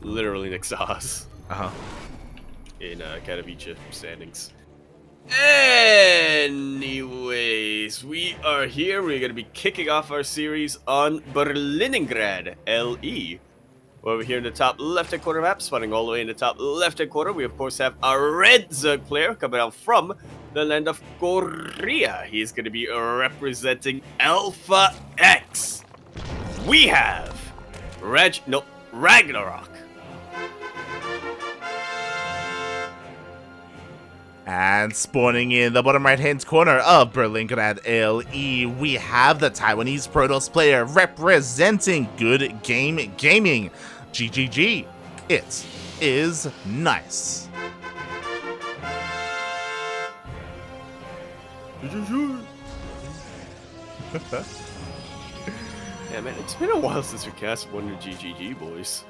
literally next to us. Uh-huh. In Katowice standings. Anyways, we are here. We're going to be kicking off our series on Berlingrad LE. Over here in the top left-hand corner map, spawning all the way in the top left-hand corner, we of course have our red Zerg player coming out from the land of Korea. He's going to be representing Alpha X. We have RagnaroK. And spawning in the bottom right-hand corner of Berlingrad LE, we have the Taiwanese Protoss player representing Good Game Gaming. GGG. It is nice. Yeah, man, it's been a while since we cast one of the GGG boys.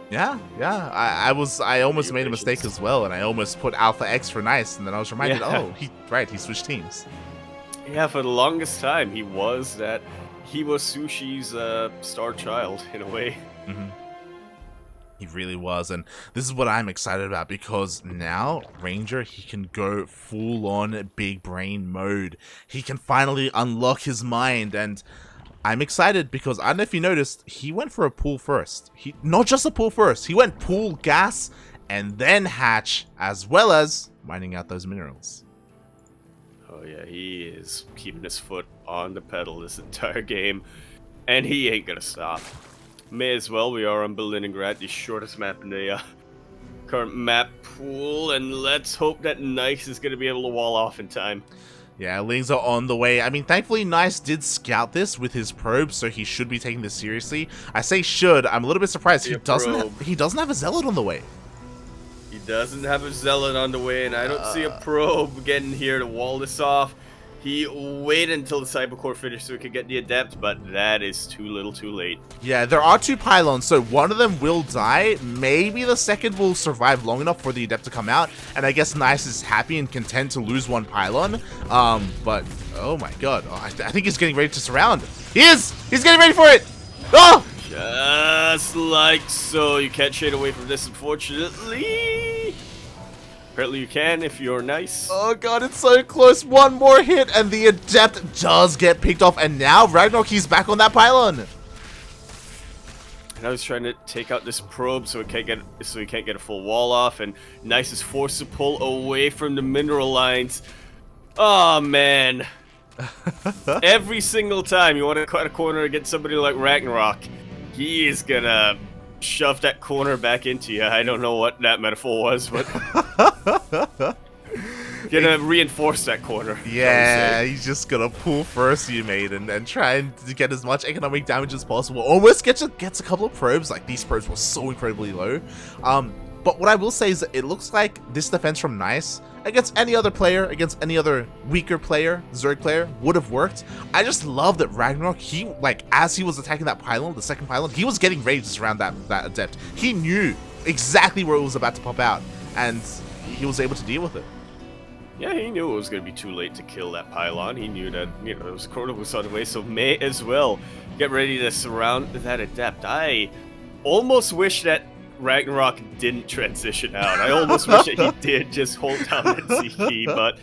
Yeah. I almost made a mistake as well, and I almost put Alpha X for nice, and then I was reminded, oh, he switched teams. Yeah, for the longest time, he was Sushi's star child, in a way. Mm-hmm. He really was, and this is what I'm excited about, because now, Ranger, he can go full-on big brain mode. He can finally unlock his mind, and I'm excited because I don't know if you noticed, he went for a pool first. Not just a pool first, he went pool, gas, and then hatch, as well as mining out those minerals. Oh yeah, he is keeping his foot on the pedal this entire game, and he ain't gonna stop. May as well, we are on Berlingrad, the shortest map in the current map pool, and let's hope that Nice is gonna be able to wall off in time. Yeah, Lings are on the way. I mean, thankfully, Nice did scout this with his probe, so he should be taking this seriously. I say should. I'm a little bit surprised. He doesn't have a Zealot on the way. He doesn't have a Zealot on the way, and I don't see a probe getting here to wall this off. He waited until the Cybercore finished so he could get the Adept, but that is too little too late. Yeah, there are two pylons, so one of them will die. Maybe the second will survive long enough for the Adept to come out, and I guess Nice is happy and content to lose one pylon. But, oh my god, I think he's getting ready to surround. He is! He's getting ready for it! Oh! Just like so. You can't shade away from this, unfortunately. Apparently you can if you're Nice. Oh god, it's so close. One more hit and the Adept does get picked off, and now RagnaroK, he's back on that pylon. And I was trying to take out this probe so he can't get a full wall off, and Nice is forced to pull away from the mineral lines. Oh man. Every single time you want to cut a corner against somebody like RagnaroK, he is gonna shove that corner back into you. I don't know what that metaphor was, but gonna reinforce that corner. Yeah, he's just gonna pull first, you mate, and try and get as much economic damage as possible. Almost gets a couple of probes. Like, these probes were so incredibly low. But what I will say is that it looks like this defense from Nice against any other player, against any other weaker player, Zerg player, would have worked. I just love that RagnaroK, he, like, as he was attacking that pylon, the second pylon, he was getting ready to surround that Adept. He knew exactly where it was about to pop out, and he was able to deal with it. Yeah, he knew it was going to be too late to kill that pylon. He knew that, you know, his corner was on the way, so may as well get ready to surround that Adept. I almost wish that RagnaroK didn't transition out. I almost wish that he did just hold down NCT, but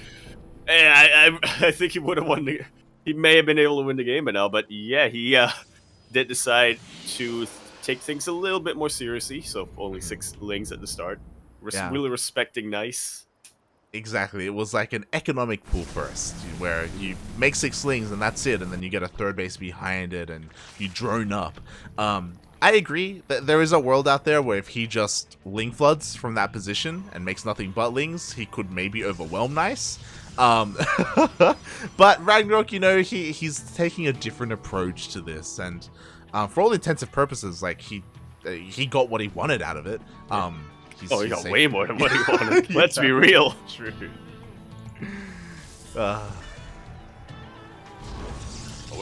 I think he would have won the... He may have been able to win the game by now, but yeah, he did decide to take things a little bit more seriously, so only 6 Lings at the start. Really respecting Nice. Exactly, it was like an economic pool first, where you make 6 Lings and that's it, and then you get a third base behind it and you drone up. I agree that there is a world out there where if he just Ling floods from that position and makes nothing but Lings, he could maybe overwhelm Nice. But RagnaroK, you know, he's taking a different approach to this, and for all intents and purposes, like, he got what he wanted out of it. He got way more than what he wanted. Let's be real. True. Well,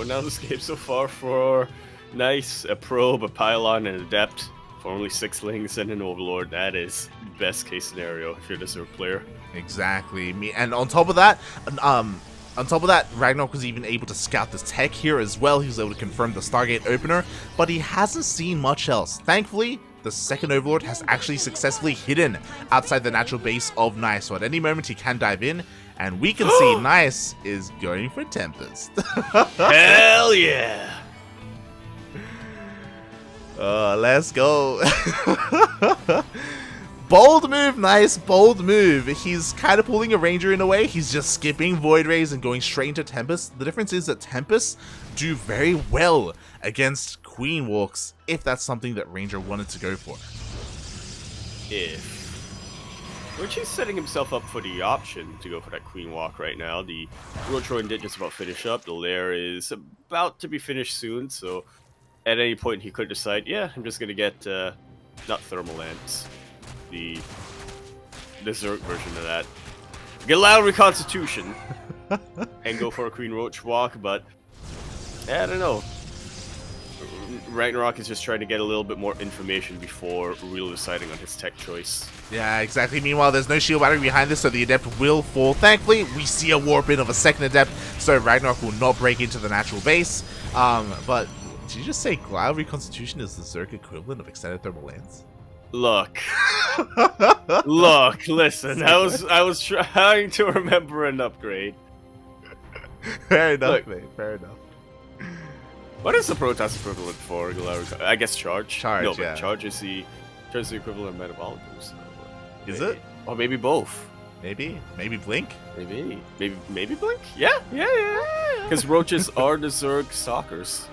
now this game so far for Nice, a probe, a pylon, and an Adept for only 6 Lings and an Overlord. That is best case scenario if you're the Zerg player. Exactly. And on top of that, RagnaroK was even able to scout the tech here as well. He was able to confirm the Stargate opener, but he hasn't seen much else. Thankfully, the second Overlord has actually successfully hidden outside the natural base of Nice. So at any moment he can dive in, and we can see Nice is going for Tempest. Hell yeah! Let's go. Bold move, Nice, bold move. He's kind of pulling a Ranger in a way. He's just skipping Void Rays and going straight into Tempest. The difference is that Tempests do very well against Queen Walks, if that's something that Ranger wanted to go for. Which he's setting himself up for the option to go for that Queen Walk right now. The Roach Rowan did just about finish up. The lair is about to be finished soon, so at any point he could decide, yeah, I'm just going to get, not Thermal Lance, the Zerg version of that. Get loud Reconstitution and go for a Queen Roach Walk, but I don't know. RagnaroK is just trying to get a little bit more information before really deciding on his tech choice. Yeah, exactly. Meanwhile, there's no shield battery behind this, so the Adept will fall. Thankfully, we see a warp in of a second Adept, so RagnaroK will not break into the natural base. But did you just say Cloud Reconstitution is the Zerg equivalent of Extended Thermal Lance? Look. Look, listen. I was trying to remember an upgrade. Fair enough, mate. Fair enough. What is the Protoss equivalent for Galarian? I guess Charge. Charge, no, yeah. but Charge is the equivalent of Metabolic Boost. Is it? Or maybe both. Maybe Blink? Maybe Blink? Yeah. Because Roaches are the Zerg stalkers.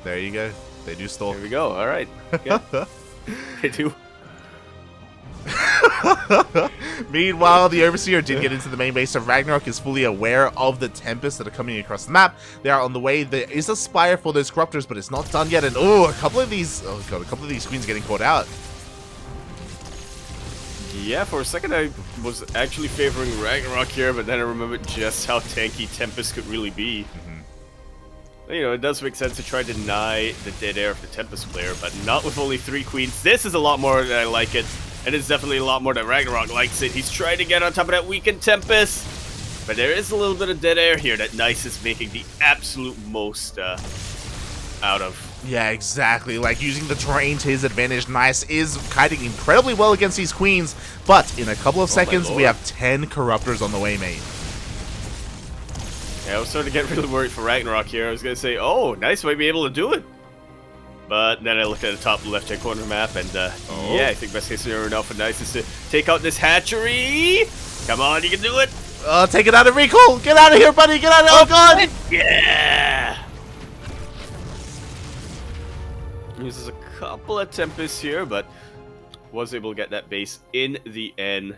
There you go. They do stalk. There we go. All right. Okay. They do. Meanwhile, the Overseer did get into the main base, so RagnaroK is fully aware of the Tempests that are coming across the map. They are on the way. There is a Spire for those Corruptors, but it's not done yet. And a couple of these Queens getting caught out. Yeah, for a second I was actually favoring RagnaroK here, but then I remembered just how tanky Tempest could really be. You know, it does make sense to try to deny the dead air of the Tempest player, but not with only 3 Queens. This is a lot more that I like it, and it's definitely a lot more that RagnaroK likes it. He's trying to get on top of that weakened Tempest, but there is a little bit of dead air here that Nice is making the absolute most out of. Yeah, exactly. Like, using the terrain to his advantage, Nice is kiting incredibly well against these Queens, but in a couple of seconds, we have 10 Corruptors on the way, mate. Yeah, I was starting to get really worried for RagnaroK here. I was going to say, oh, Nice might be able to do it. But then I looked at the top left-hand corner map, and yeah, I think best case scenario now for Nice is to take out this hatchery. Come on, you can do it. Take it out of recall. Get out of here, buddy. Get out of here. Oh, God. Yeah. Uses a couple of Tempests here, but was able to get that base in the end.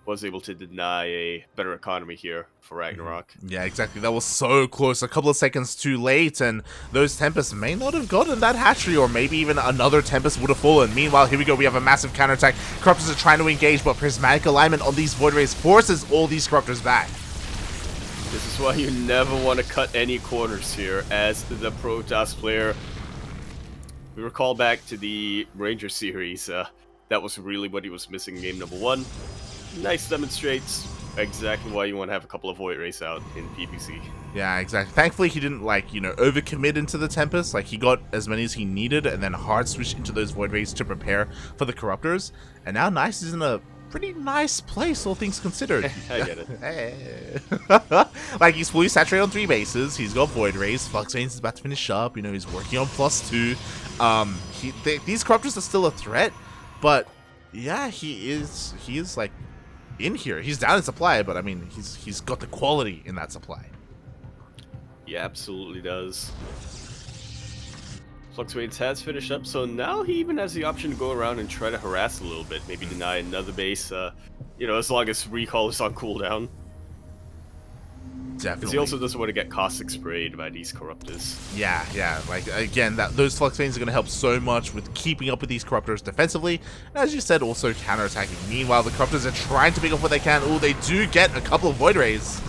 Was able to deny a better economy here for RagnaroK. Yeah, exactly. That was so close. A couple of seconds too late, and those Tempests may not have gotten that hatchery, or maybe even another Tempest would have fallen. Meanwhile, here we go. We have a massive counterattack. Corruptors are trying to engage, but Prismatic Alignment on these Void Rays forces all these Corruptors back. This is why you never want to cut any corners here as the Protoss player. We recall back to the Ranger series. That was really what he was missing in game number 1. Nice demonstrates exactly why you want to have a couple of Void Rays out in PvZ. Yeah, exactly. Thankfully, he didn't, like, you know, overcommit into the Tempest. Like, he got as many as he needed and then hard switched into those Void Rays to prepare for the Corruptors. And now Nice is in a pretty nice place, all things considered. I get it. Hey. Like, he's fully saturated on 3 bases. He's got Void Rays. Flux Veins is about to finish up. You know, he's working on +2. These Corruptors are still a threat, but yeah, he is like in here. He's down in supply, but I mean, he's got the quality in that supply. He absolutely does. Flux Veins has finished up, so now he even has the option to go around and try to harass a little bit, maybe deny another base, you know, as long as recall is on cooldown. Definitely. Because he also doesn't want to get caustic sprayed by these Corruptors. Yeah. Like, again, those Flux Veins are going to help so much with keeping up with these Corruptors defensively. And as you said, also counterattacking. Meanwhile, the Corruptors are trying to pick up what they can. Oh, they do get a couple of Void Rays.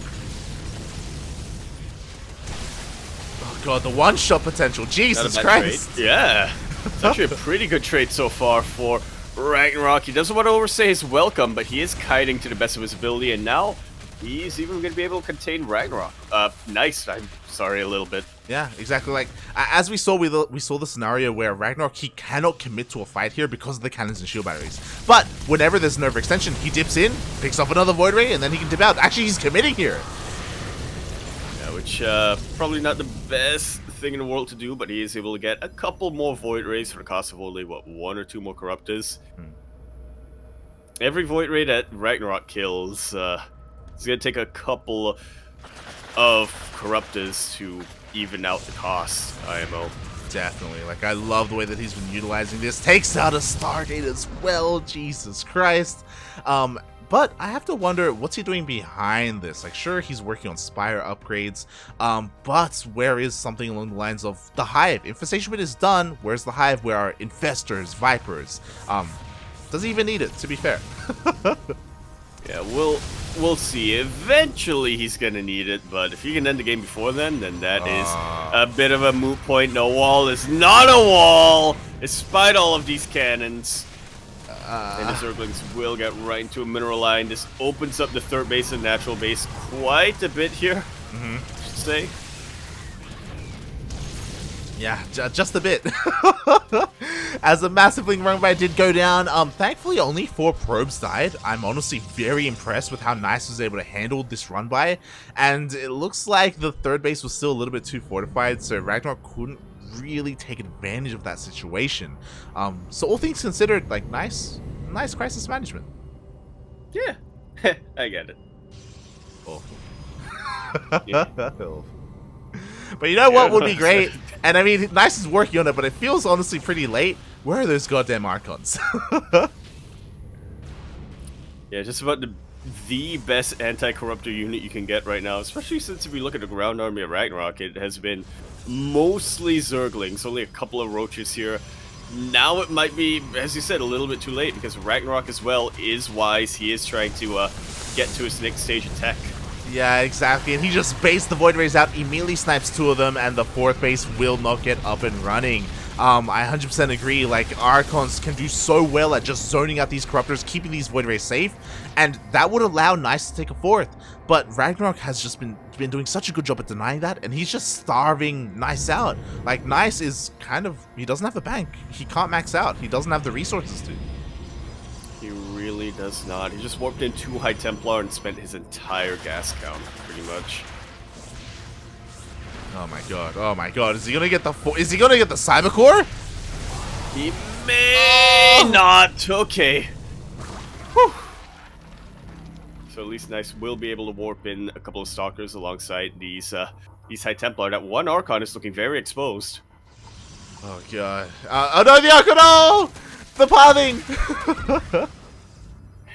Oh, God, the one-shot potential. Jesus Christ. Trade. Yeah. It's actually a pretty good trade so far for RagnaroK. He doesn't want to overstay his welcome, but he is kiting to the best of his ability. And now he's even going to be able to contain RagnaroK. Nice. I'm sorry, a little bit. Yeah, exactly. Like as we saw, we saw the scenario where RagnaroK, he cannot commit to a fight here because of the cannons and shield batteries. But whenever there's an overextension, he dips in, picks up another Void Ray, and then he can dip out. Actually, he's committing here. Yeah, which probably not the best thing in the world to do, but he is able to get a couple more Void Rays for the cost of only what, 1 or 2 more Corruptors. Every Void Ray that RagnaroK kills, it's gonna take a couple of Corruptors to even out the cost, IMO. Definitely. Like, I love the way that he's been utilizing this. Takes out a Stargate as well. Jesus Christ. But I have to wonder, what's he doing behind this? Like, sure, he's working on Spire upgrades, but where is something along the lines of the Hive? Infestation Pit is done. Where's the Hive? Where are Infestors, Vipers? Doesn't even need it, to be fair. Yeah, we'll see. Eventually he's gonna need it, but if he can end the game before then that is a bit of a moot point. No wall is not a wall, despite all of these cannons. And the Zerglings will get right into a mineral line. This opens up the third base and natural base quite a bit here, I should say. Yeah, just a bit. As a massive link run by did go down, thankfully only 4 probes died. I'm honestly very impressed with how Nice was able to handle this run by, and it looks like the third base was still a little bit too fortified, so RagnaroK couldn't really take advantage of that situation. So all things considered, like, nice crisis management. Yeah, I get it. Oh. Yeah. But you know what would be great? And I mean, Nice is working on it, but it feels honestly pretty late. Where are those goddamn Archons? Yeah, just about the best anti-corruptor unit you can get right now, especially since if you look at the ground army of RagnaroK, it has been mostly Zerglings, only a couple of roaches here. Now it might be, as you said, a little bit too late, because RagnaroK as well is wise. He is trying to get to his next stage of tech. Yeah, exactly. And he just baits the Void Rays out, immediately snipes 2 of them, and the 4th base will not get up and running. I 100% agree. Like, Archons can do so well at just zoning out these Corruptors, keeping these Void Rays safe, and that would allow Nice to take a 4th. But RagnaroK has just been doing such a good job at denying that, and he's just starving Nice out. Like, Nice is kind of, he doesn't have the bank. He can't max out. He doesn't have the resources to. He really does not. He just warped in 2 High Templar and spent his entire gas count, pretty much. Oh my god! Oh my god! Is he gonna get the? Is he gonna get the Cyber Core? He may not. Okay. Whew. So at least Nice will be able to warp in a couple of Stalkers alongside these High Templar. That one Archon is looking very exposed. Oh god! Oh no! The Archon! No! The pathing!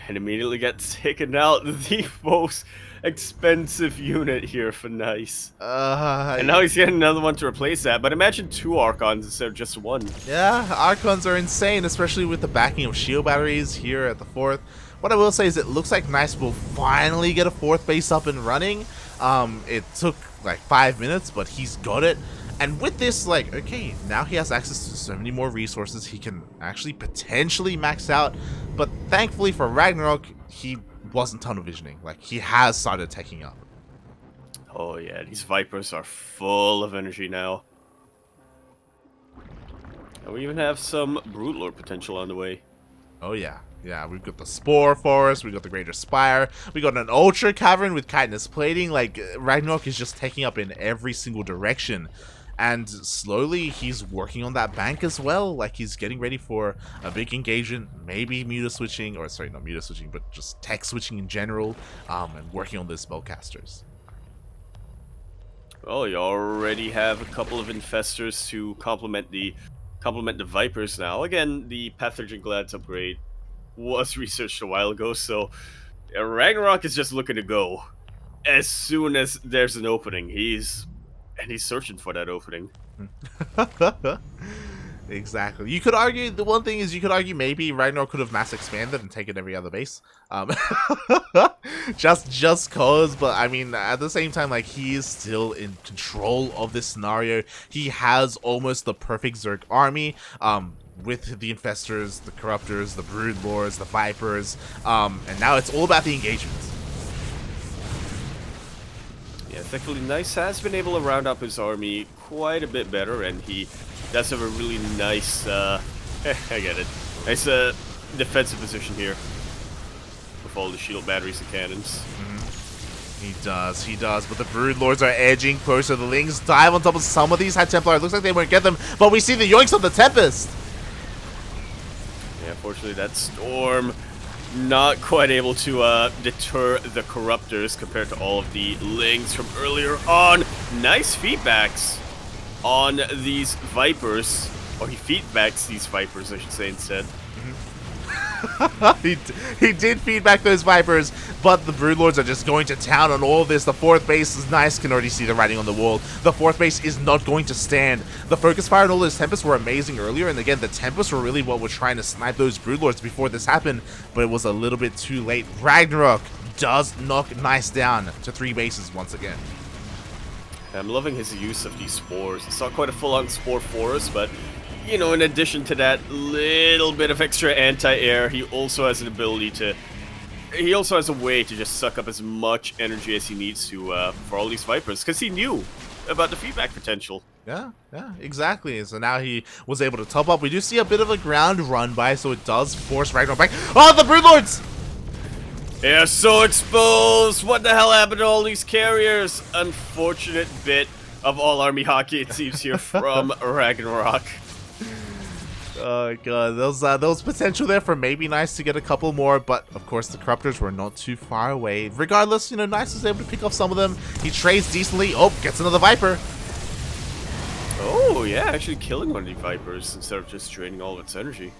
And immediately gets taken out. The most expensive unit here for Nice. And now he's getting another one to replace that. But imagine 2 Archons instead of just 1. Yeah, Archons are insane, especially with the backing of shield batteries here at the 4th. What I will say is it looks like Nice will finally get a 4th base up and running. It took like 5 minutes, but he's got it. And with this, like, okay, now he has access to so many more resources. He can actually potentially max out. But thankfully for RagnaroK, he wasn't tunnel visioning. Like, he has started teching up. Oh yeah, these Vipers are full of energy now. And we even have some Broodlord potential on the way. Oh yeah. Yeah, we've got the Spore Forest, we've got the Greater Spire, we got an Ultra Cavern with Chitinous Plating. Like, RagnaroK is just taking up in every single direction. And slowly, he's working on that bank as well. Like, he's getting ready for a big engagement, maybe Muta switching, or sorry, not Muta switching, but just tech switching in general, and working on those spellcasters. Well, you already have a couple of Infestors to complement the Vipers now. Again, the Pathogen Glads upgrade was researched a while ago, so RagnaroK is just looking to go. As soon as there's an opening, he's searching for that opening. Exactly. You could argue, the one thing is, you could argue maybe RagnaroK could have mass expanded and taken every other base. Just cause, but I mean, at the same time, like, he is still in control of this scenario. He has almost the perfect Zerg army, with the Infestors, the Corruptors, the Broodlords, the Vipers, and now it's all about the engagement. Yeah, thankfully, Nice has been able to round up his army quite a bit better, and he does have a really nice, I get it, nice defensive position here with all the shield batteries and cannons. He does, but the Brood Lords are edging closer. The Lings dive on top of some of these High Templar. It looks like they won't get them, but we see the yoinks of the Tempest. Yeah, unfortunately, that Storm not quite able to deter the Corruptors compared to all of the Lings from earlier on. Nice feedbacks on these Vipers, or he feedbacks these Vipers, I should say, instead. he did feedback those Vipers, but the Broodlords are just going to town on all of this. The 4th base is nice, can already see the writing on the wall. The 4th base is not going to stand. The focus fire and all those Tempests were amazing earlier, and again, the Tempests were really what were trying to snipe those Broodlords before this happened, but it was a little bit too late. RagnaroK does knock Nice down to 3 bases once again. I'm loving his use of these spores. It's not quite a full-on spore forest, but you know, in addition to that little bit of extra anti-air, he also has an ability to... He also has a way to just suck up as much energy as he needs to for all these Vipers, because he knew about the feedback potential. Yeah, exactly. So now he was able to top up. We do see a bit of a ground run by, so it does force RagnaroK back. Oh, the Broodlords! They are so exposed! What the hell happened to all these carriers? Unfortunate bit of all army hockey, it seems, here from RagnaroK. Oh god, there was potential there for maybe Nice to get a couple more, but of course the Corruptors were not too far away. Regardless, you know, Nice was able to pick off some of them. He trades decently. Oh, gets another Viper. Oh yeah, actually killing one of the Vipers instead of just draining all of its energy.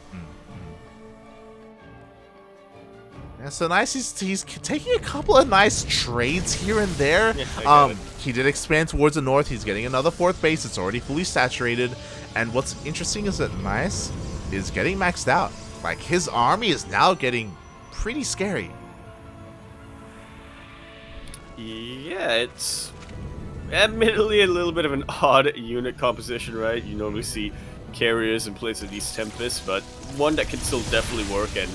Yeah, so Nice, he's taking a couple of nice trades here and there. Yeah, he did expand towards the north. He's getting another 4th base. It's already fully saturated. And what's interesting is that Nice is getting maxed out. Like, his army is now getting pretty scary. Yeah, it's admittedly a little bit of an odd unit composition, right? You normally see carriers in place of these Tempests, but one that can still definitely work, and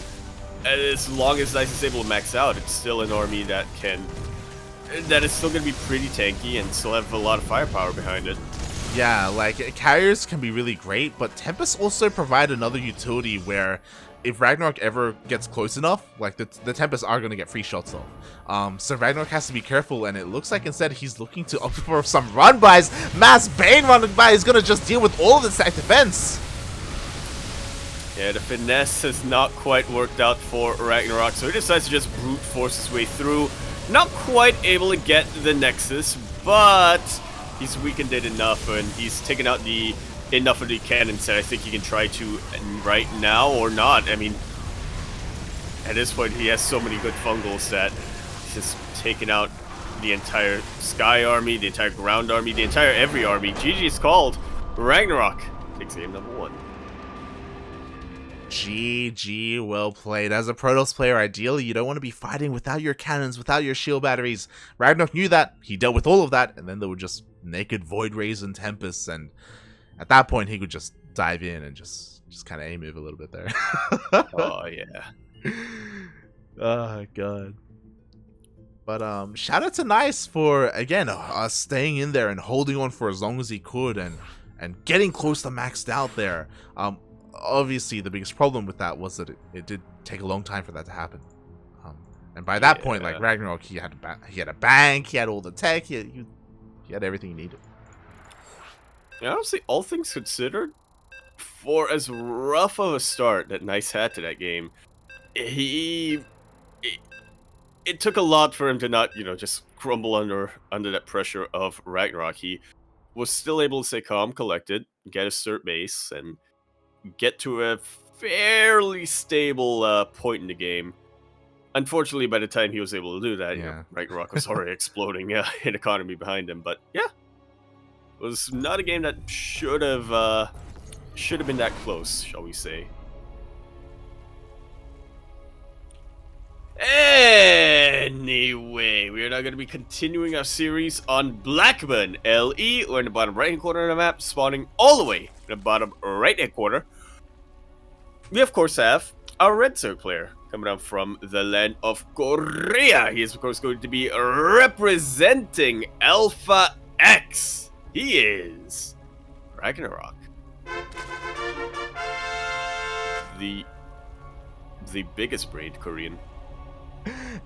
as long as Nice is able to max out, it's still an army that is still going to be pretty tanky and still have a lot of firepower behind it. Yeah, like, carriers can be really great, but Tempests also provide another utility where if RagnaroK ever gets close enough, like, the Tempests are going to get free shots off. So RagnaroK has to be careful, and it looks like instead he's looking to opt for some run-bys. Mass Bane run-by is going to just deal with all of the stack defense. Yeah, the finesse has not quite worked out for RagnaroK, so he decides to just brute force his way through. Not quite able to get the Nexus, but he's weakened it enough, and he's taken out enough of the cannons that I think he can try to right now or not. I mean, at this point, he has so many good fungals that he's just taken out the entire Sky Army, the entire Ground Army, the entire every army. GG is called. RagnaroK takes game number 1. GG, well played. As a Protoss player, ideally, you don't want to be fighting without your cannons, without your shield batteries. RagnaroK knew that. He dealt with all of that, and then there were just naked Void Rays and Tempests, and at that point, he could just dive in and just kind of aim move a little bit there. Oh, yeah. Oh, God. But shout out to Nice for, again, staying in there and holding on for as long as he could and getting close to maxed out there. Obviously, the biggest problem with that was that it did take a long time for that to happen. And by that point, like, RagnaroK, he had a bank, he had all the tech, he had everything he needed. Yeah, honestly, all things considered, for as rough of a start that Nice had to that game, it took a lot for him to not, you know, just crumble under that pressure of RagnaroK. He was still able to stay calm, collected, get a cert base, and get to a fairly stable point in the game. Unfortunately, by the time he was able to do that, you know, RagnaroK was already exploding in economy behind him. But yeah, it was not a game that should have been that close, shall we say. Anyway, we are now going to be continuing our series on Blackburn LE. We're in the bottom right-hand corner of the map, spawning all the way in the bottom right-hand corner. We, of course, have our red zone player coming out from the land of Korea. He is, of course, going to be representing Alpha X. He is RagnaroK. The biggest braid Korean.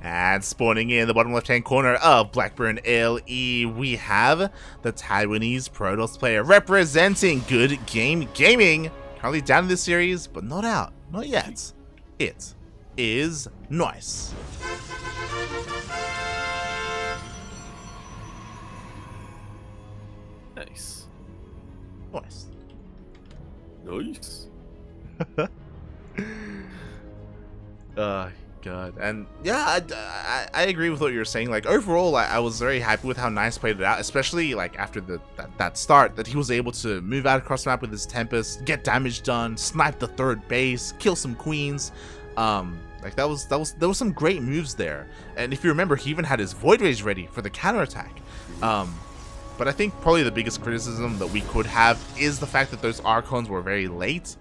And spawning in the bottom left-hand corner of Blackburn LE, we have the Taiwanese Protoss player representing Good Game Gaming. Currently down in this series, but not out. Not yet. It is nice. Nice. Nice. Nice. God. And yeah, I agree with what you're saying. Like, overall, I was very happy with how Nice played it out, especially like after that start, that he was able to move out across the map with his Tempest, get damage done, snipe the third base, kill some queens. Like there was some great moves there. And if you remember, he even had his Void Rage ready for the counterattack. But I think probably the biggest criticism that we could have is the fact that those Archons were very late.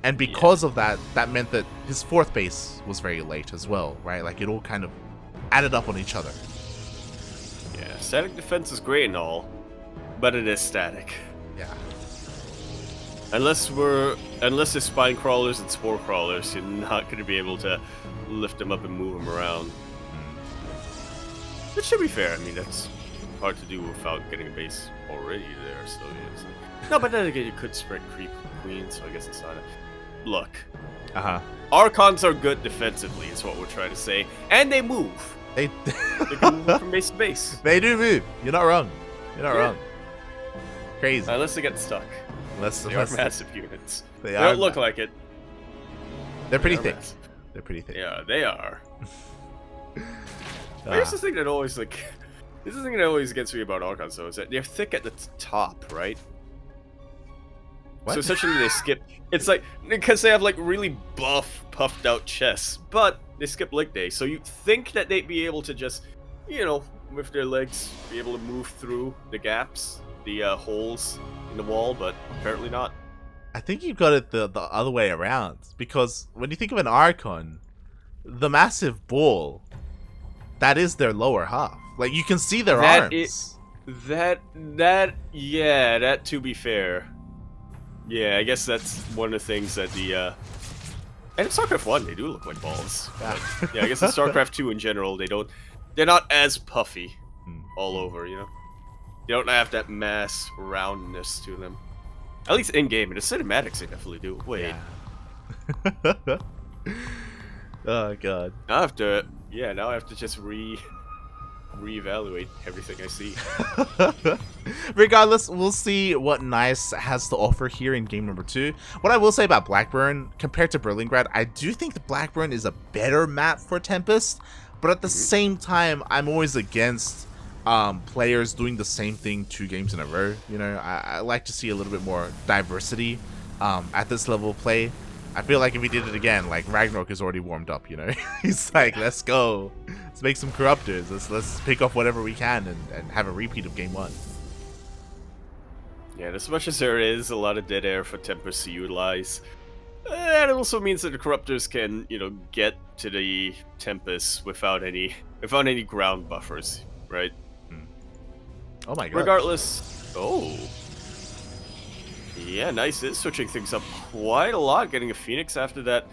And because of that, that meant that his fourth base was very late as well, right? Like, it all kind of added up on each other. Yeah, static defense is great and all, but it is static. Yeah. Unless there's spine crawlers and spore crawlers, you're not going to be able to lift them up and move them around. Which should be fair. I mean, that's hard to do without getting a base already there, so yeah. No, but then again, you could spread creep queen, so I guess it's not a... Look. Archons are good defensively, is what we're trying to say. And they move. They can move from base to base. They do move. You're not wrong. You're not wrong. Crazy. Unless they get stuck. They are massive units. They don't look like it. They're pretty thick. They're pretty thick. Yeah, they are. Here's the thing that always, like... This is the thing that always gets me about Archons, though, is that they're thick at the top, right? What? So essentially they skip... It's like, because they have like really buff, puffed out chests, but they skip leg day, so you think that they'd be able to just, you know, with their legs, be able to move through the gaps, the holes in the wall, but apparently not. I think you've got it the other way around, because when you think of an Archon, the massive ball, that is their lower half. Like, you can see their arms. That, to be fair... Yeah, I guess that's one of the things that the, and in StarCraft 1, they do look like balls. But, yeah, I guess in StarCraft 2 in general, they're not as puffy all over, you know? They don't have that mass roundness to them. At least in-game. In the cinematics, they definitely do. Wait. Yeah. Oh, God. Now I have to just reevaluate everything I see. Regardless, we'll see what Nice has to offer here in game number 2. What I will say about Blackburn, compared to Berlingrad, I do think the Blackburn is a better map for Tempest, but at the same time, I'm always against players doing the same thing 2 games in a row. You know, I like to see a little bit more diversity at this level of play. I feel like if he did it again, like, RagnaroK is already warmed up, you know? He's like, let's go. Let's make some corruptors. Let's pick off whatever we can and have a repeat of game 1. Yeah, and as much as there is a lot of dead air for Tempest to utilize, that also means that the corruptors can, you know, get to the Tempest without any ground buffers, right? Oh my god. Regardless... Oh... Yeah, Nice is switching things up quite a lot, getting a Phoenix after that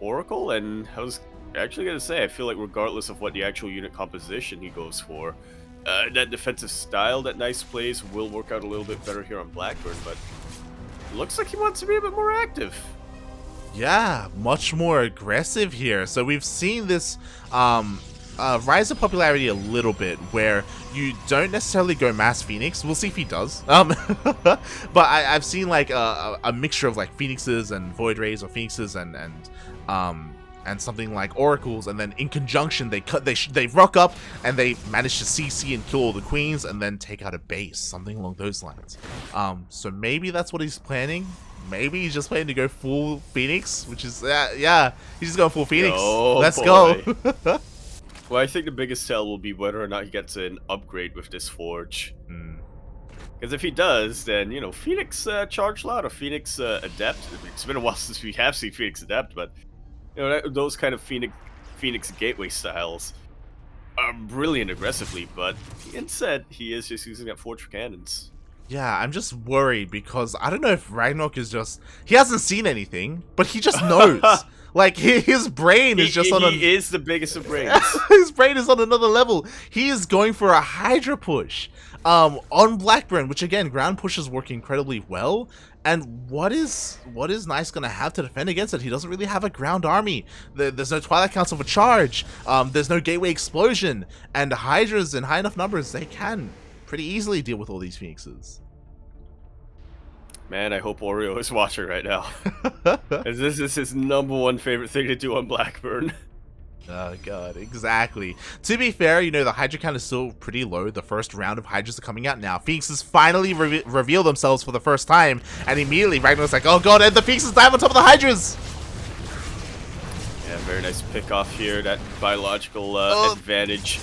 Oracle, and I was actually going to say, I feel like regardless of what the actual unit composition he goes for, that defensive style that Nice plays will work out a little bit better here on Blackburn, but it looks like he wants to be a bit more active. Yeah, much more aggressive here. So we've seen this rise of popularity a little bit, where you don't necessarily go mass Phoenix. We'll see if he does. But I've seen like a mixture of like Phoenixes and Void Rays, or Phoenixes and something like Oracles, and then in conjunction they rock up and they manage to CC and kill all the queens and then take out a base, something along those lines. So maybe that's what he's planning. Maybe he's just planning to go full Phoenix, which is yeah, he's just going full Phoenix. Oh, let's boy. Go. Well, I think the biggest tell will be whether or not he gets an upgrade with this Forge. Because if he does, then, you know, Phoenix Charge Loud or Phoenix Adept. It's been a while since we have seen Phoenix Adept, but You know, those kind of Phoenix gateway styles are brilliant aggressively, but instead he is just using that Forge Cannons. Yeah, I'm just worried because I don't know if RagnaroK is just... He hasn't seen anything, but he just knows. Like, his brain is just on He is the biggest of brains. His brain is on another level. He is going for a Hydra push on Blackburn, which again, ground pushes work incredibly well. And what is Nice gonna have to defend against it? He doesn't really have a ground army. There's no Twilight Council for charge. There's no Gateway Explosion. And Hydras in high enough numbers, they can pretty easily deal with all these Phoenixes. Man, I hope Oreo is watching right now. As this is his #1 favorite thing to do on Blackburn. Oh god, exactly. To be fair, you know, the Hydra count is still pretty low. The first round of Hydras are coming out now. Phoenixes finally reveal themselves for the first time, and immediately RagnaroK's like, oh god, and the Phoenixes dive on top of the Hydras! Yeah, very nice pick off here. That biological advantage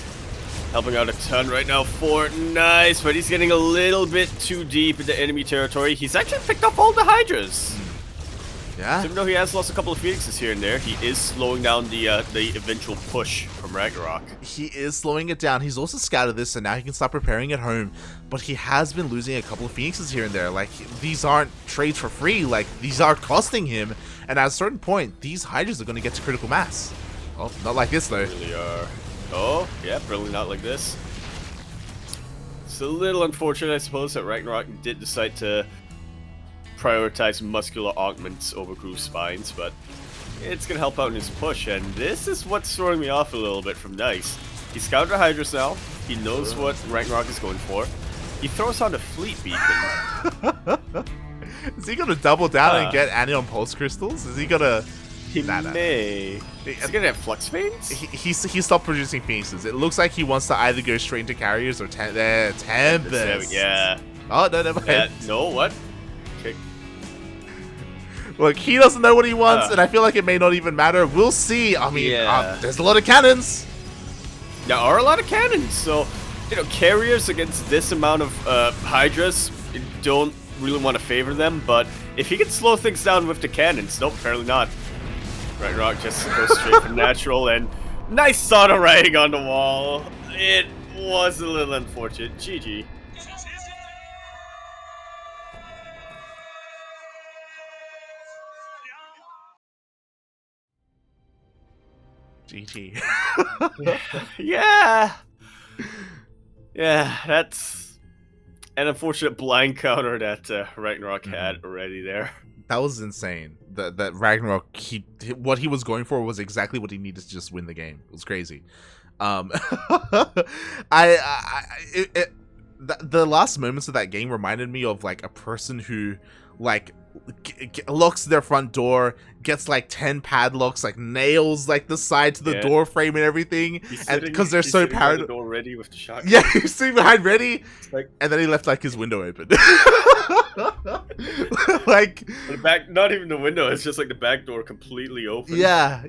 helping out a ton right now for Nice, but he's getting a little bit too deep into enemy territory. He's actually picked up all the Hydras. Yeah. So even though he has lost a couple of Phoenixes here and there, he is slowing down the eventual push from RagnaroK. He is slowing it down. He's also scouted this, and now he can start preparing at home. But he has been losing a couple of Phoenixes here and there. Like, these aren't trades for free. Like, these are costing him. And at a certain point, these Hydras are going to get to critical mass. Oh, not like this, though. They really are. Oh, yeah, probably not like this. It's a little unfortunate, I suppose, that RagnaroK did decide to prioritize muscular augments over groove spines, but it's going to help out in his push, and this is what's throwing me off a little bit from Nice. He scouted the Hydras now. He knows what RagnaroK is going for. He throws on the Fleet Beacon. Is he going to double down and get Anion Pulse Crystals? Is he going to... He may. Is he gonna have Flux Veins? He stopped producing Phoenixes. It looks like he wants to either go straight into carriers or Tempest. Yeah. Oh, no, never mind. No, what? Okay. Look, he doesn't know what he wants, and I feel like it may not even matter. We'll see. I mean, there's a lot of cannons. There are a lot of cannons, so, you know, carriers against this amount of Hydras don't really want to favor them, but if he can slow things down with the cannons, nope, apparently not. RagnaroK just goes straight for natural, and nice Soda writing on the wall. It was a little unfortunate. GG. GG. Yeah. Yeah, that's an unfortunate blind counter that RagnaroK had already there. That was insane. That RagnaroK, what he was going for was exactly what he needed to just win the game. It was crazy. The last moments of that game reminded me of like a person who like locks their front door, gets like 10 padlocks, like nails like the side to the door frame and everything, and because they're so paranoid. Door ready with the shotgun. Yeah, he's sitting behind ready, like, and then he left like his window open. Like the back, not even the window. It's just like the back door completely open. Yeah,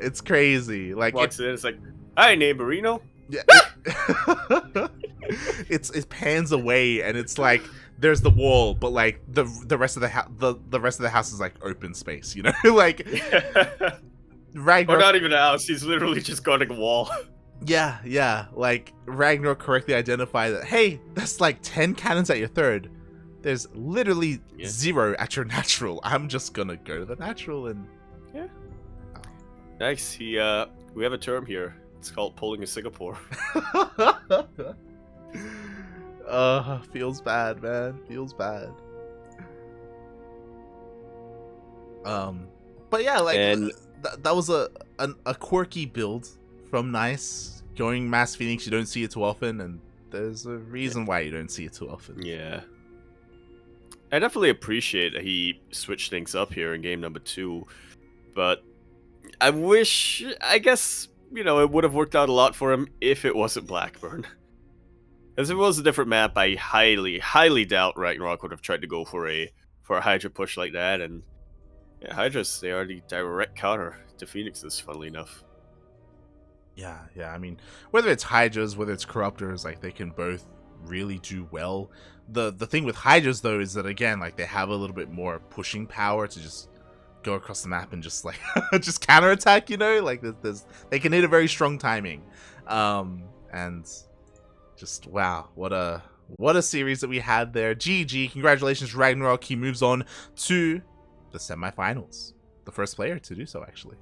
it's crazy. Like walks in, it's like, hi neighborino. Yeah, it pans away, and it's like there's the wall, but like the rest of the rest of the house is like open space, you know, like RagnaroK. Or not even a house. He's literally just got a wall. Yeah. Like RagnaroK correctly identified that. Hey, that's like 10 cannons at your third. There's literally 0 at your natural. I'm just gonna go to the natural and Nice. We have a term here. It's called pulling a Singapore. Feels bad, man. Feels bad. But yeah, like that was a quirky build from Nice. Going Mass Phoenix, you don't see it too often, and there's a reason why you don't see it too often. Yeah. I definitely appreciate that he switched things up here in game number 2, but I guess, you know, it would have worked out a lot for him if it wasn't Blackburn. As it was a different map, I highly, highly doubt RagnaroK would have tried to go for a Hydra push like that, and yeah, Hydras, they are the direct counter to Phoenixes, funnily enough. Yeah, I mean, whether it's Hydras, whether it's Corruptors, like, they can both really do well. The thing with Hydras, though, is that, again, like, they have a little bit more pushing power to just go across the map and just like just counterattack, you know, like they can hit a very strong timing, and just wow, what a series that we had there. GG, congratulations RagnaroK. He moves on to the semifinals, the first player to do so actually.